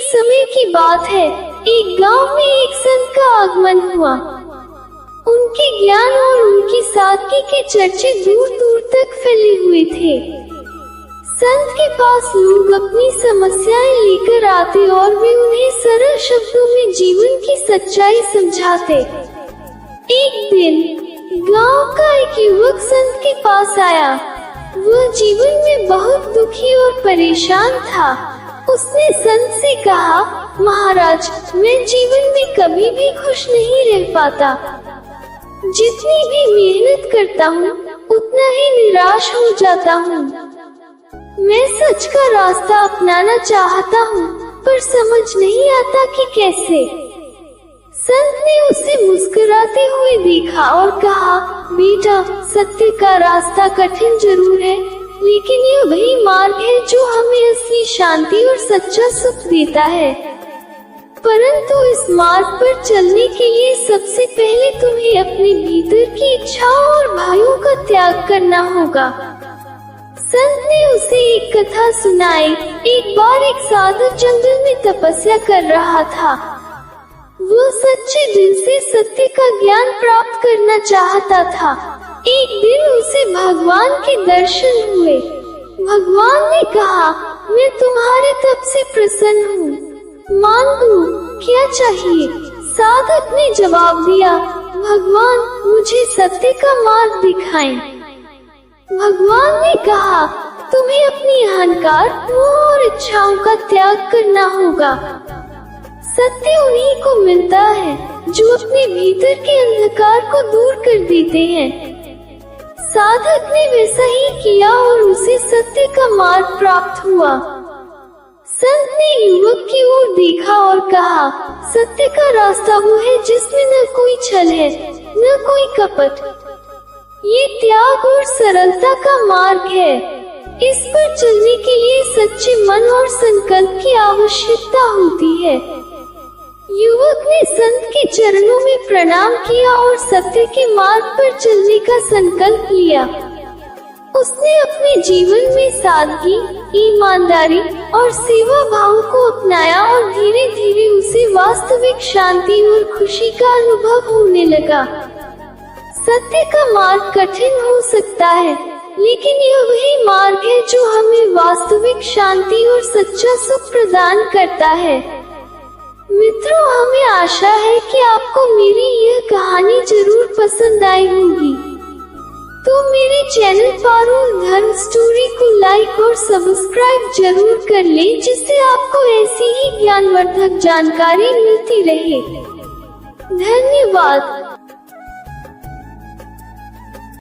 समय की बात है, एक गांव में एक संत का आगमन हुआ। उनके ज्ञान और उनकी सादगी के चर्चे दूर दूर तक फैले हुए थे। संत के पास लोग अपनी समस्याएं लेकर आते और वे उन्हें सरल शब्दों में जीवन की सच्चाई समझाते। एक दिन गांव का एक युवक संत के पास आया। वह जीवन में बहुत दुखी और परेशान था। उसने संत से कहा, महाराज, मैं जीवन में कभी भी खुश नहीं रह पाता। जितनी भी मेहनत करता हूँ, उतना ही निराश हो जाता हूँ। मैं सच का रास्ता अपनाना चाहता हूँ, पर समझ नहीं आता कि कैसे। संत ने उसे मुस्कुराते हुए देखा और कहा, बेटा, सत्य का रास्ता कठिन जरूर है, लेकिन यह वही मार्ग है जो हमें असली शांति और सच्चा सुख देता है। परंतु इस मार्ग पर चलने के लिए सबसे पहले तुम्हें अपने भीतर की इच्छाओं और भयों का त्याग करना होगा। संत ने उसे एक कथा सुनाई। एक बार एक साधक जंगल में तपस्या कर रहा था। वह सच्चे दिल से सत्य का ज्ञान प्राप्त करना चाहता था। एक दिन उसे भगवान के दर्शन हुए। भगवान ने कहा, मैं तुम्हारे तप से प्रसन्न हूँ, मांगो, क्या चाहिए? साधक ने जवाब दिया, भगवान, मुझे सत्य का मार्ग दिखाएं। भगवान ने कहा, तुम्हें अपनी अहंकार, मोह और इच्छाओं का त्याग करना होगा। सत्य उन्हीं को मिलता है जो अपने भीतर के अंधकार को दूर कर देते हैं। साधक ने वैसा ही किया और उसे सत्य का मार्ग प्राप्त हुआ। संत ने युवक की ओर देखा और कहा, सत्य का रास्ता वो है जिसमें न कोई छल है, न कोई कपट। ये त्याग और सरलता का मार्ग है। इस पर चलने के लिए सच्चे मन और संकल्प की आवश्यकता होती है। युवक ने संत के चरणों में प्रणाम किया और सत्य के मार्ग पर चलने का संकल्प लिया। उसने अपने जीवन में सादगी, ईमानदारी और सेवा भाव को अपनाया और धीरे धीरे उसे वास्तविक शांति और खुशी का अनुभव होने लगा। सत्य का मार्ग कठिन हो सकता है, लेकिन यह वही मार्ग है जो हमें वास्तविक शांति और सच्चा सुख प्रदान करता है। मित्रों, हमें आशा है कि आपको मेरी यह कहानी जरूर पसंद आई होगी। तो मेरे चैनल पारुल धर्म स्टोरी को लाइक और सब्सक्राइब जरूर कर लें, जिससे आपको ऐसी ही ज्ञानवर्धक जानकारी मिलती रहे। धन्यवाद।